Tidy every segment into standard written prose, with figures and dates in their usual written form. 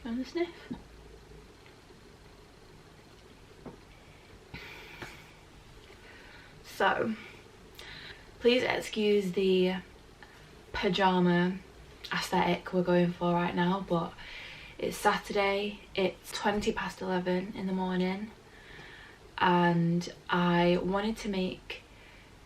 and a sniff. So, please excuse the pyjama aesthetic we're going for right now, but it's Saturday, it's 11:20 in the morning, and I wanted to make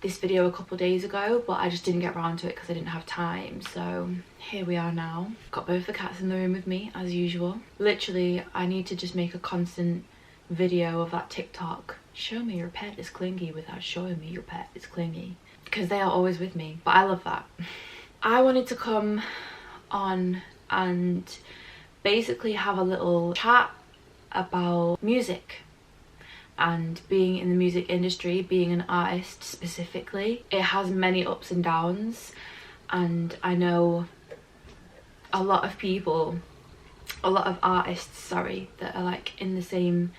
this video a couple days ago, but I just didn't get around to it because I didn't have time. So here we are now. Got both the cats in the room with me as usual. Literally, I need to just make a constant video of that TikTok, show me your pet is clingy, without showing me your pet is clingy, because they are always with me, but I love that. I wanted to come on and basically have a little chat about music and being in the music industry, being an artist specifically. It has many ups and downs, and I know a lot of people, a lot of artists, sorry, that are like in the same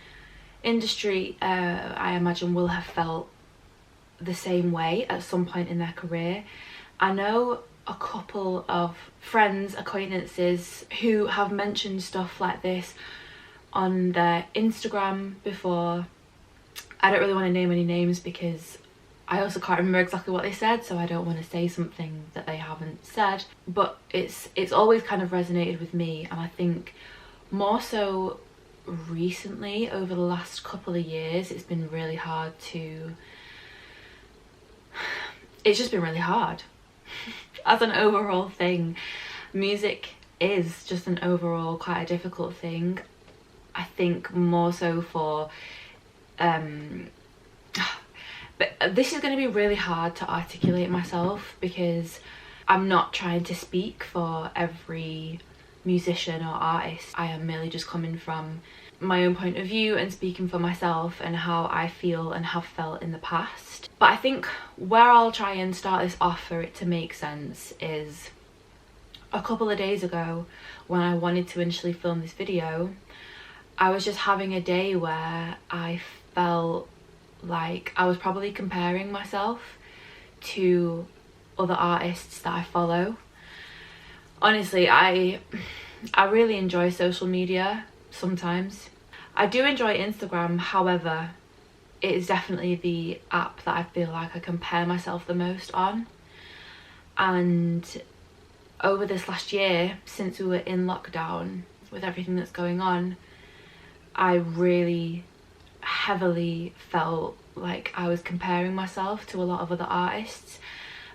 industry, I imagine will have felt the same way at some point in their career. I know a couple of friends, acquaintances who have mentioned stuff like this on their Instagram before. I don't really want to name any names because I also can't remember exactly what they said, so I don't want to say something that they haven't said, but it's always kind of resonated with me. And I think more so recently, over the last couple of years, it's been really hard to, it's just been really hard as an overall thing. Music is just an overall quite a difficult thing. I think more so for but this is going to be really hard to articulate myself, because I'm not trying to speak for every musician or artist. I am merely just coming from my own point of view and speaking for myself and how I feel and have felt in the past. But I think where I'll try and start this off for it to make sense is a couple of days ago, when I wanted to initially film this video, I was just having a day where I felt like I was probably comparing myself to other artists that I follow. Honestly, I really enjoy social media sometimes. I do enjoy Instagram, however, it is definitely the app that I feel like I compare myself the most on. And over this last year, since we were in lockdown with everything that's going on, I really heavily felt like I was comparing myself to a lot of other artists,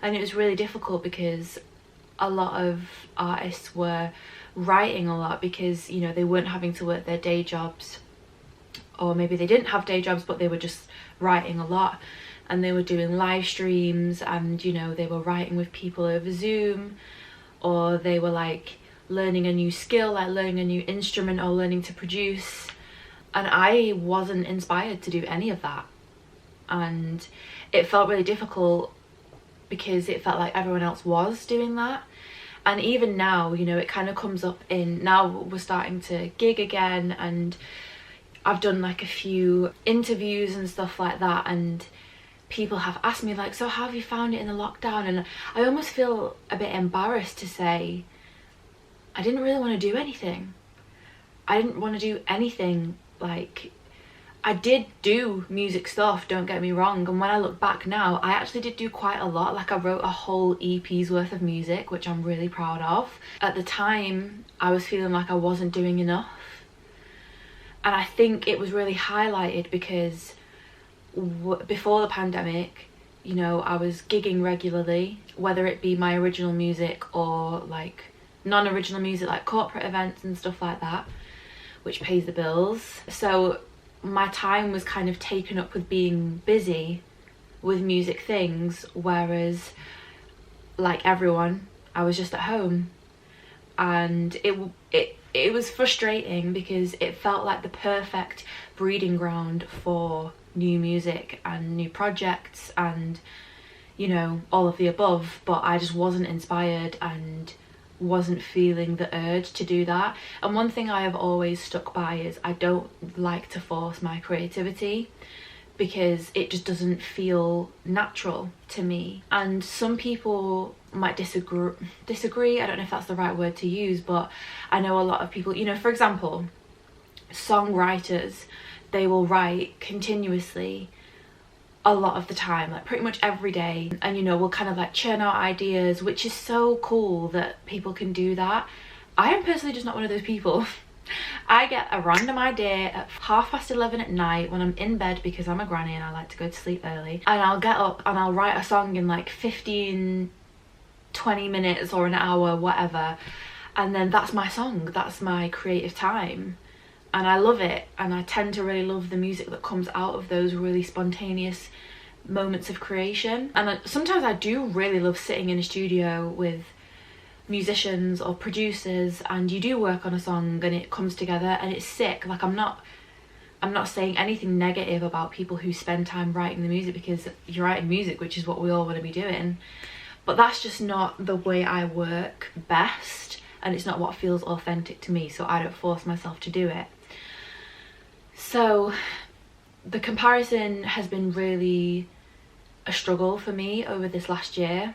and it was really difficult because a lot of artists were writing a lot because, you know, they weren't having to work their day jobs, or maybe they didn't have day jobs but they were just writing a lot, and they were doing live streams, and, you know, they were writing with people over Zoom, or they were like learning a new skill, like learning a new instrument or learning to produce. And I wasn't inspired to do any of that, and it felt really difficult because it felt like everyone else was doing that. And even now, you know, it kind of comes up in, now we're starting to gig again, and I've done like a few interviews and stuff like that, and people have asked me like, so how have you found it in the lockdown? And I almost feel a bit embarrassed to say I didn't really want to do anything. I didn't want to do anything. Like, I did do music stuff, don't get me wrong, and when I look back now, I actually did do quite a lot. Like, I wrote a whole EP's worth of music, which I'm really proud of. At the time, I was feeling like I wasn't doing enough, and I think it was really highlighted because before the pandemic, you know, I was gigging regularly, whether it be my original music or like non-original music, like corporate events and stuff like that, which pays the bills. So my time was kind of taken up with being busy with music things, whereas like everyone, I was just at home. And it was frustrating because it felt like the perfect breeding ground for new music and new projects and, you know, all of the above, but I just wasn't inspired and wasn't feeling the urge to do that. And one thing I have always stuck by is I don't like to force my creativity because it just doesn't feel natural to me. And some people might disagree, I don't know if that's the right word to use, but I know a lot of people, you know, for example, songwriters, they will write continuously a lot of the time, like pretty much every day, and you know, we'll kind of like churn out ideas, which is so cool that people can do that. I am personally just not one of those people. I get a random idea at 11:30 at night when I'm in bed, because I'm a granny and I like to go to sleep early, and I'll get up and I'll write a song in like 15-20 minutes or an hour, whatever, and then that's my song, that's my creative time, and I love it. And I tend to really love the music that comes out of those really spontaneous moments of creation. And sometimes I do really love sitting in a studio with musicians or producers, and you do work on a song and it comes together and it's sick. Like, I'm not saying anything negative about people who spend time writing the music, because you're writing music, which is what we all want to be doing, but that's just not the way I work best, and it's not what feels authentic to me, so I don't force myself to do it. So the comparison has been really a struggle for me over this last year.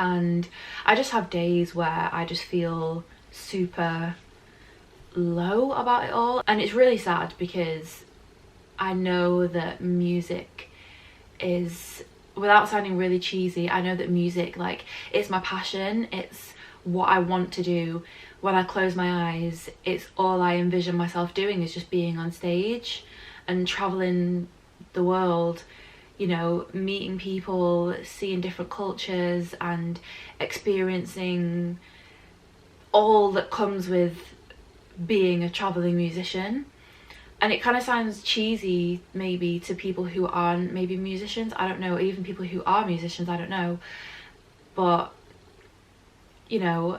And I just have days where I just feel super low about it all. And it's really sad, because I know that music is, without sounding really cheesy, I know that music, like, it's my passion. It's what I want to do. When I close my eyes, it's all I envision myself doing, is just being on stage and traveling the world, you know, meeting people, seeing different cultures and experiencing all that comes with being a traveling musician. And it kind of sounds cheesy maybe to people who aren't maybe musicians, I don't know, even people who are musicians, I don't know, but you know,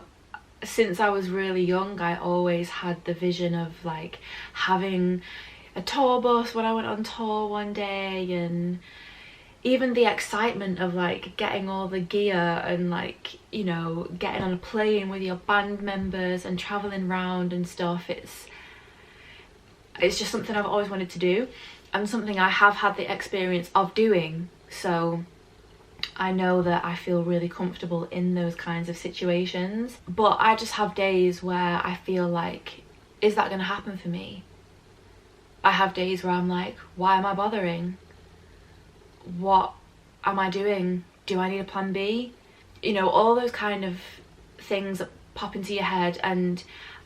since I was really young, I always had the vision of like having a tour bus when I went on tour one day, and even the excitement of like getting all the gear and like, you know, getting on a plane with your band members and traveling around and stuff. It's just something I've always wanted to do, and something I have had the experience of doing, so I know that I feel really comfortable in those kinds of situations. But I just have days where I feel like, is that going to happen for me? I have days where I'm like, why am I bothering? What am I doing? Do I need a plan B? You know, all those kind of things that pop into your head, and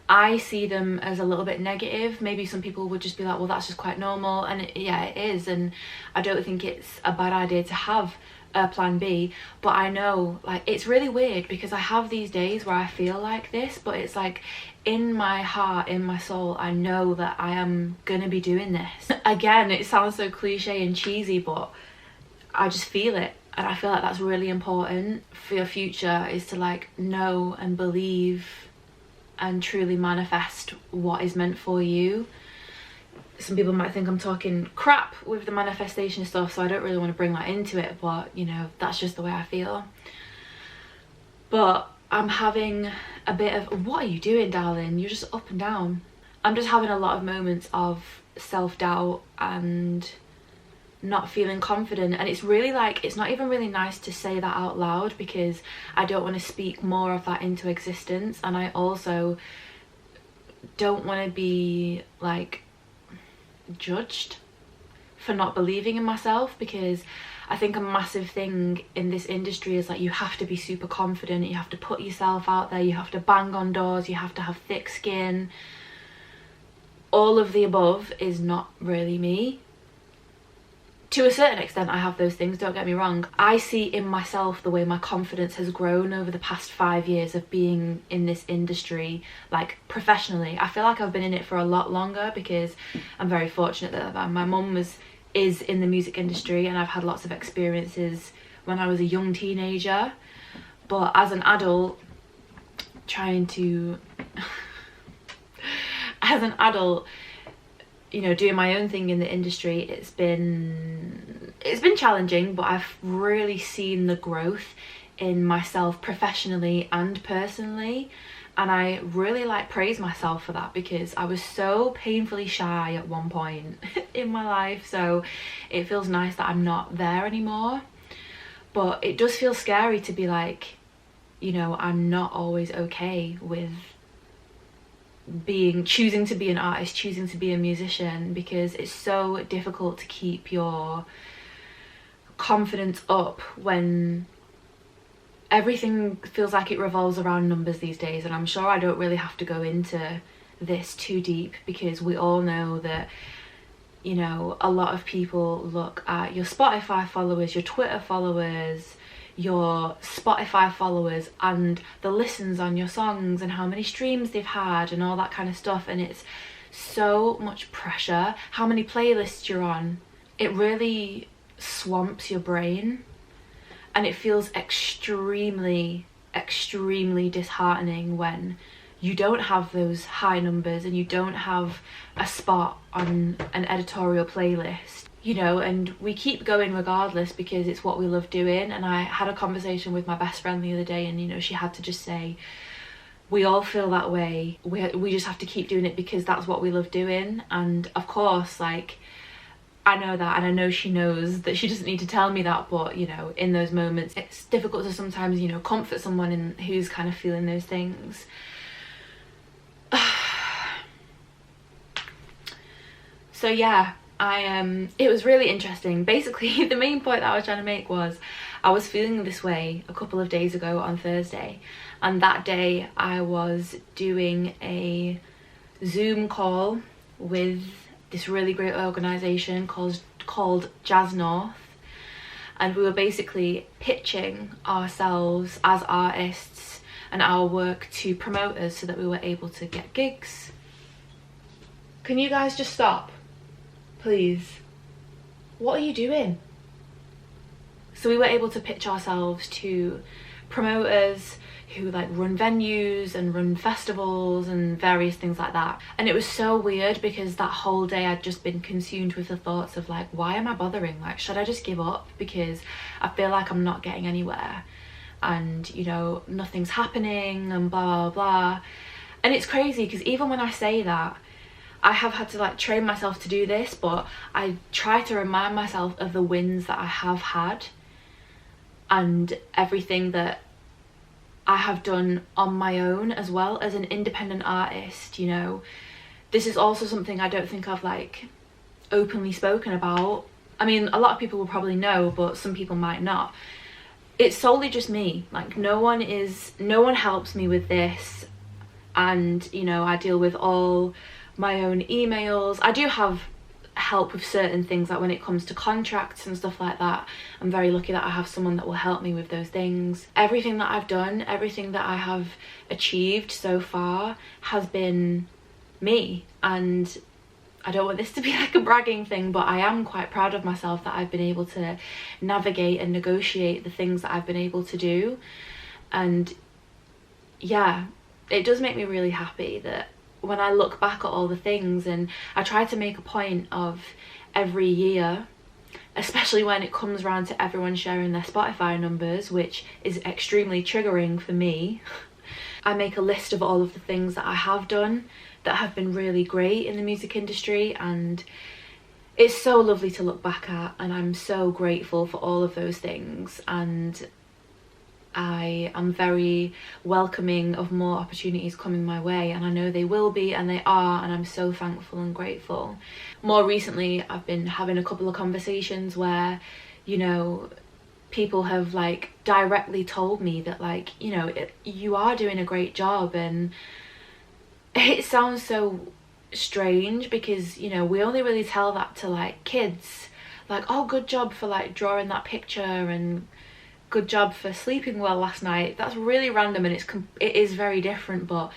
I see them as a little bit negative. Maybe some people would just be like, well, that's just quite normal, and yeah, it is, and I don't think it's a bad idea to have a plan B. But I know, like, it's really weird, because I have these days where I feel like this, but it's like in my heart, in my soul, I know that I am gonna be doing this. Again, it sounds so cliche and cheesy, but I just feel it, and I feel like that's really important for your future, is to like know and believe and truly manifest what is meant for you. Some people might think I'm talking crap with the manifestation stuff, so I don't really want to bring that into it, but you know, that's just the way I feel. But I'm having a bit of, what are you doing, darling? You're just up and down. I'm just having a lot of moments of self-doubt and not feeling confident, and it's really like, it's not even really nice to say that out loud, because I don't want to speak more of that into existence, and I also don't want to be like judged for not believing in myself, because I think a massive thing in this industry is like, you have to be super confident, you have to put yourself out there, you have to bang on doors, you have to have thick skin. All of the above is not really me. To a certain extent, I have those things, don't get me wrong. I see in myself the way my confidence has grown over the past 5 years of being in this industry, like professionally. I feel like I've been in it for a lot longer, because I'm very fortunate that my mum is in the music industry, and I've had lots of experiences when I was a young teenager. But as an adult, you know, doing my own thing in the industry, it's been challenging, but I've really seen the growth in myself professionally and personally, and I really like praise myself for that, because I was so painfully shy at one point in my life, so it feels nice that I'm not there anymore. But it does feel scary to be like, you know, I'm not always okay with choosing to be an artist, choosing to be a musician, because it's so difficult to keep your confidence up when everything feels like it revolves around numbers these days. And I'm sure I don't really have to go into this too deep, because we all know that, you know, a lot of people look at your Spotify followers, your Twitter followers, your Spotify followers, and the listens on your songs and how many streams they've had and all that kind of stuff, and it's so much pressure. How many playlists you're on, it really swamps your brain, and it feels extremely disheartening when you don't have those high numbers and you don't have a spot on an editorial playlist, you know. And we keep going regardless because it's what we love doing. And I had a conversation with my best friend the other day, and, you know, she had to just say, we all feel that way. We just have to keep doing it because that's what we love doing. And of course, like, I know that, and I know she knows that she doesn't need to tell me that, but, you know, in those moments it's difficult to sometimes, you know, comfort someone who's kind of feeling those things. So yeah, it was really interesting. Basically, the main point that I was trying to make was, I was feeling this way a couple of days ago on Thursday, and that day I was doing a Zoom call with this really great organisation called Jazz North, and we were basically pitching ourselves as artists and our work to promoters so that we were able to get gigs. Can you guys just stop, please? What are you doing? So we were able to pitch ourselves to promoters who like run venues and run festivals and various things like that. And it was so weird because that whole day I'd just been consumed with the thoughts of like, why am I bothering? Like, should I just give up? Because I feel like I'm not getting anywhere, and, you know, nothing's happening and blah blah blah. And it's crazy because even when I say that, I have had to like train myself to do this, but I try to remind myself of the wins that I have had and everything that I have done on my own as well as an independent artist. You know, this is also something I don't think I've like openly spoken about. I mean, a lot of people will probably know, but some people might not. It's solely just me. Like, no one helps me with this, and, you know, I deal with all my own emails. I do have help with certain things, like when it comes to contracts and stuff like that. I'm very lucky that I have someone that will help me with those things. Everything that I've done, everything that I have achieved so far has been me, and I don't want this to be like a bragging thing, but I am quite proud of myself that I've been able to navigate and negotiate the things that I've been able to do. And yeah, it does make me really happy that when I look back at all the things, and I try to make a point of every year, especially when it comes around to everyone sharing their Spotify numbers, which is extremely triggering for me. I make a list of all of the things that I have done that have been really great in the music industry, and it's so lovely to look back at, and I'm so grateful for all of those things. And I am very welcoming of more opportunities coming my way, and I know they will be, and they are, and I'm so thankful and grateful. More recently, I've been having a couple of conversations where, you know, people have like directly told me that, like, you know, you are doing a great job. And it sounds so strange because, you know, we only really tell that to like kids, like, oh, good job for like drawing that picture, and good job for sleeping well last night. That's really random, and it is very different. But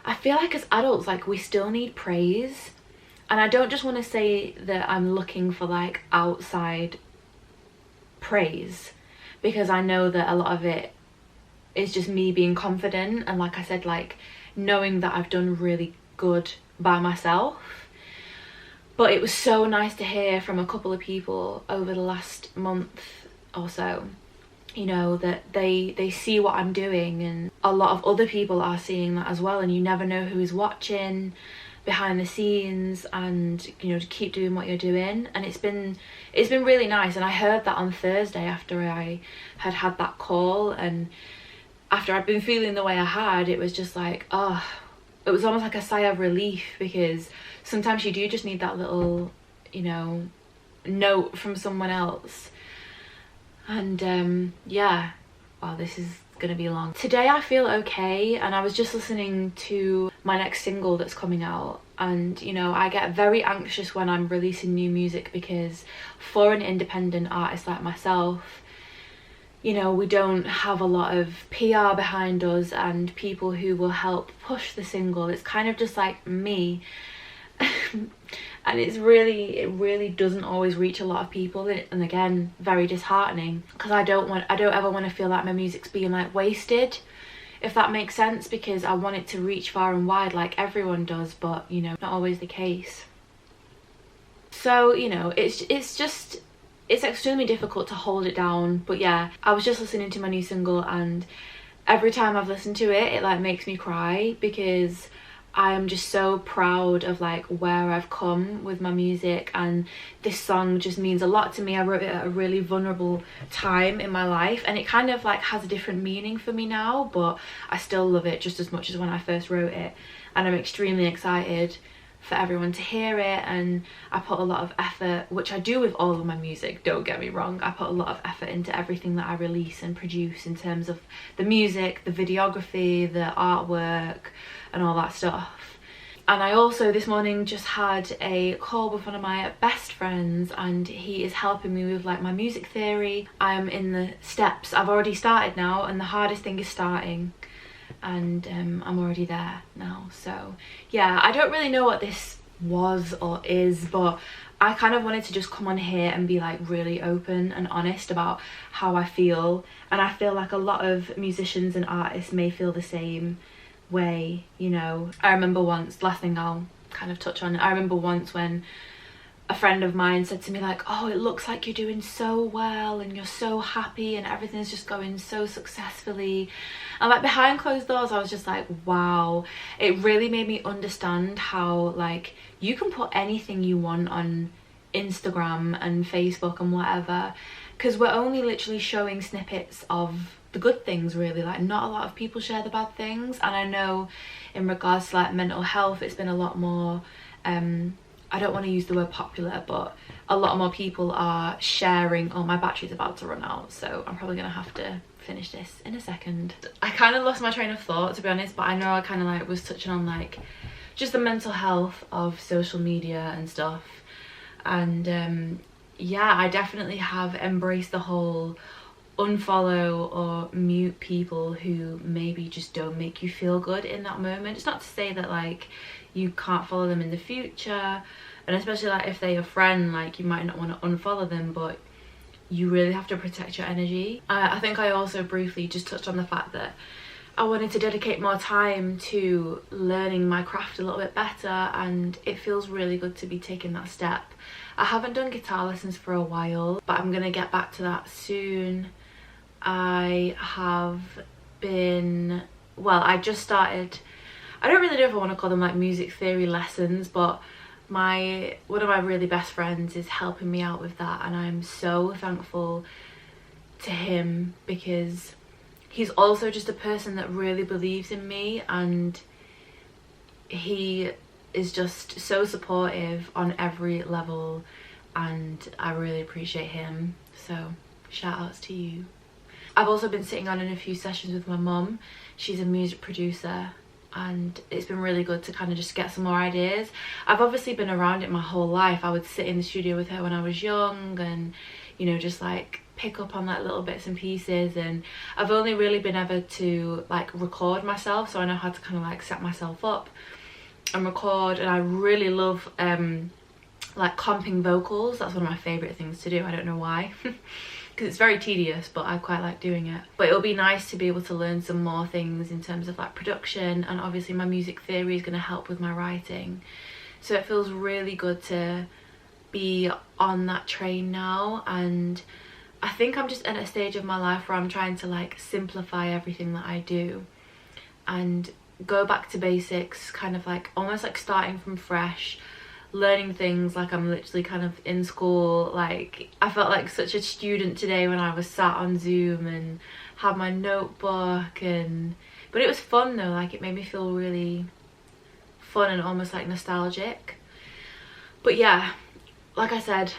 I feel like as adults, like, we still need praise. And I don't just want to say that I'm looking for like outside praise, because I know that a lot of it is just me being confident, and like I said, like knowing that I've done really good by myself. But it was so nice to hear from a couple of people over the last month or so, you know, that they see what I'm doing, and a lot of other people are seeing that as well. And you never know who is watching, behind the scenes and, you know, to keep doing what you're doing. And it's been really nice. And I heard that on Thursday after I had that call, and after I'd been feeling the way I had, it was just like, oh, it was almost like a sigh of relief, because sometimes you do just need that little, you know, note from someone else. And yeah, wow, this is gonna be long. Today I feel okay, and I was just listening to my next single that's coming out, and you know, I get very anxious when I'm releasing new music, because for an independent artist like myself, you know, we don't have a lot of PR behind us and people who will help push the single. It's kind of just like me. And it really doesn't always reach a lot of people, and again, very disheartening, because I don't ever want to feel like my music's being like wasted, if that makes sense, because I want it to reach far and wide like everyone does, but you know, not always the case. So, you know, it's extremely difficult to hold it down. But yeah, I was just listening to my new single, and every time I've listened to it, it like makes me cry, because I am just so proud of like where I've come with my music, and this song just means a lot to me. I wrote it at a really vulnerable time in my life, and it kind of like has a different meaning for me now, but I still love it just as much as when I first wrote it, and I'm extremely excited for everyone to hear it. And I put a lot of effort, which I do with all of my music, don't get me wrong, I put a lot of effort into everything that I release and produce, in terms of the music, the videography, the artwork and all that stuff. And I also this morning just had a call with one of my best friends, and he is helping me with like my music theory. I'm in the steps, I've already started now, and the hardest thing is starting, and I'm already there now. So yeah, I don't really know what this was or is, but I kind of wanted to just come on here and be like really open and honest about how I feel, and I feel like a lot of musicians and artists may feel the same way, you know. I remember once, last thing I'll kind of touch on, I remember once when a friend of mine said to me like, oh, it looks like you're doing so well and you're so happy and everything's just going so successfully. And like behind closed doors, I was just like, wow. It really made me understand how like you can put anything you want on Instagram and Facebook and whatever, because we're only literally showing snippets of the good things, really. Like, not a lot of people share the bad things. And I know in regards to like mental health, it's been a lot more I don't want to use the word popular, but a lot more people are sharing. Oh, my battery's about to run out, so I'm probably gonna have to finish this in a second. I kind of lost my train of thought, to be honest, but I know I kind of like was touching on like just the mental health of social media and stuff. And yeah, I definitely have embraced the whole unfollow or mute people who maybe just don't make you feel good in that moment. It's not to say that like you can't follow them in the future, and especially like if they're your friend, like you might not want to unfollow them, but you really have to protect your energy. I think I also briefly just touched on the fact that I wanted to dedicate more time to learning my craft a little bit better, and it feels really good to be taking that step. I haven't done guitar lessons for a while, but I'm gonna get back to that soon. I have been, well, I just started, I don't really know if I want to call them like music theory lessons, but one of my really best friends is helping me out with that, and I'm so thankful to him, because he's also just a person that really believes in me, and he is just so supportive on every level, and I really appreciate him. So shout outs to you. I've also been sitting on in a few sessions with my mum. She's a music producer, and it's been really good to kind of just get some more ideas. I've obviously been around it my whole life. I would sit in the studio with her when I was young, and you know, just like pick up on like little bits and pieces, and I've only really been able to like record myself, so I know how to kind of like set myself up and record. And I really love like comping vocals. That's one of my favorite things to do. I don't know why. Because it's very tedious, but I quite like doing it. But it'll be nice to be able to learn some more things in terms of like production, and obviously my music theory is going to help with my writing. So it feels really good to be on that train now, and I think I'm just at a stage of my life where I'm trying to like simplify everything that I do. And go back to basics, kind of like almost like starting from fresh, learning things like I'm literally kind of in school. Like I felt like such a student today when I was sat on Zoom and had my notebook, and but it was fun though. Like it made me feel really fun and almost like nostalgic. But yeah, like I said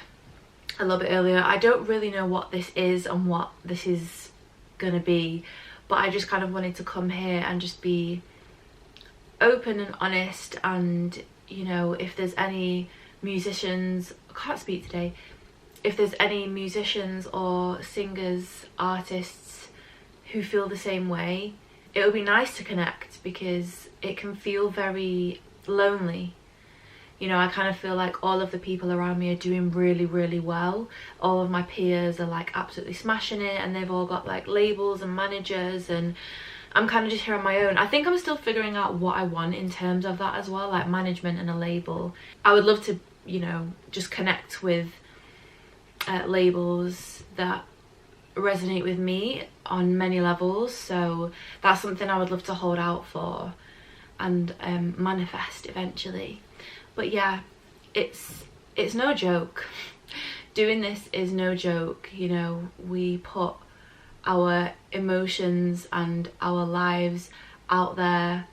a little bit earlier, I don't really know what this is and what this is gonna be, but I just kind of wanted to come here and just be open and honest. And you know, if there's any musicians, I can't speak today, if there's any musicians or singers, artists who feel the same way, it would be nice to connect, because it can feel very lonely. You know, I kind of feel like all of the people around me are doing really, really well. All of my peers are like absolutely smashing it, and they've all got like labels and managers, and I'm kind of just here on my own. I think I'm still figuring out what I want in terms of that as well, like management and a label. I would love to, you know, just connect with labels that resonate with me on many levels. So that's something I would love to hold out for and manifest eventually. But yeah, it's no joke. Doing this is no joke. You know, we put our emotions and our lives out there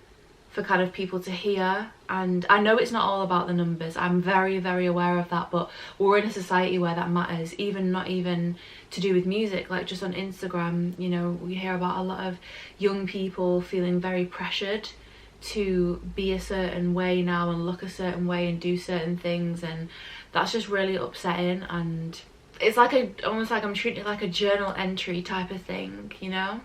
for kind of people to hear, and I know it's not all about the numbers. I'm very, very aware of that, but we're in a society where that matters. Even not even to do with music, like just on Instagram, you know, we hear about a lot of young people feeling very pressured to be a certain way now and look a certain way and do certain things, and that's just really upsetting. And it's like almost like I'm treating it like a journal entry type of thing, you know,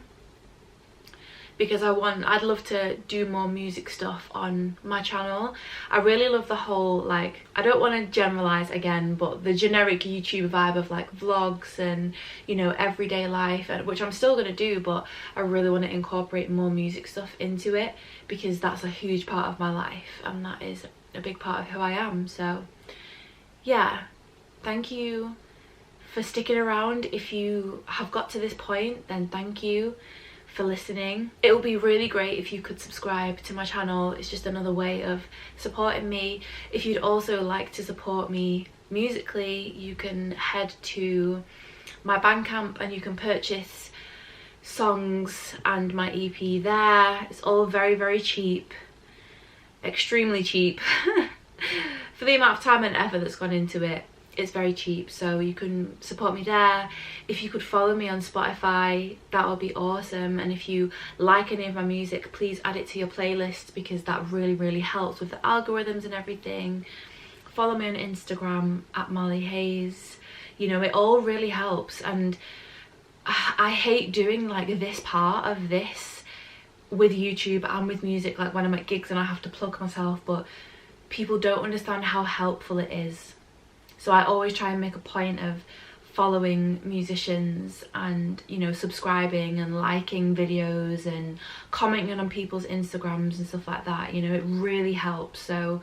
because I'd love to do more music stuff on my channel. I really love the whole, like, I don't want to generalize again, but the generic YouTube vibe of like vlogs and, you know, everyday life, which I'm still going to do, but I really want to incorporate more music stuff into it, because that's a huge part of my life and that is a big part of who I am. So yeah, thank you for sticking around. If you have got to this point, then thank you for listening. It would be really great if you could subscribe to my channel. It's just another way of supporting me. If you'd also like to support me musically, you can head to my Bandcamp and you can purchase songs and my EP there. It's all very, very cheap, extremely cheap. For the amount of time and effort that's gone into it, it's very cheap. So you can support me there. If you could follow me on Spotify, that would be awesome. And if you like any of my music, please add it to your playlist, because that really, really helps with the algorithms and everything. Follow me on Instagram at Molly Hayes. You know, it all really helps. And I hate doing like this part of this with YouTube and with music, like when I'm at gigs and I have to plug myself, but people don't understand how helpful it is. So I always try and make a point of following musicians and, you know, subscribing and liking videos and commenting on people's Instagrams and stuff like that. You know, it really helps. So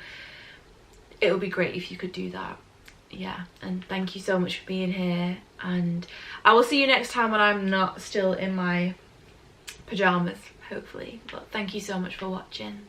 it would be great if you could do that. Yeah, and thank you so much for being here, and I will see you next time when I'm not still in my pajamas, hopefully. But thank you so much for watching.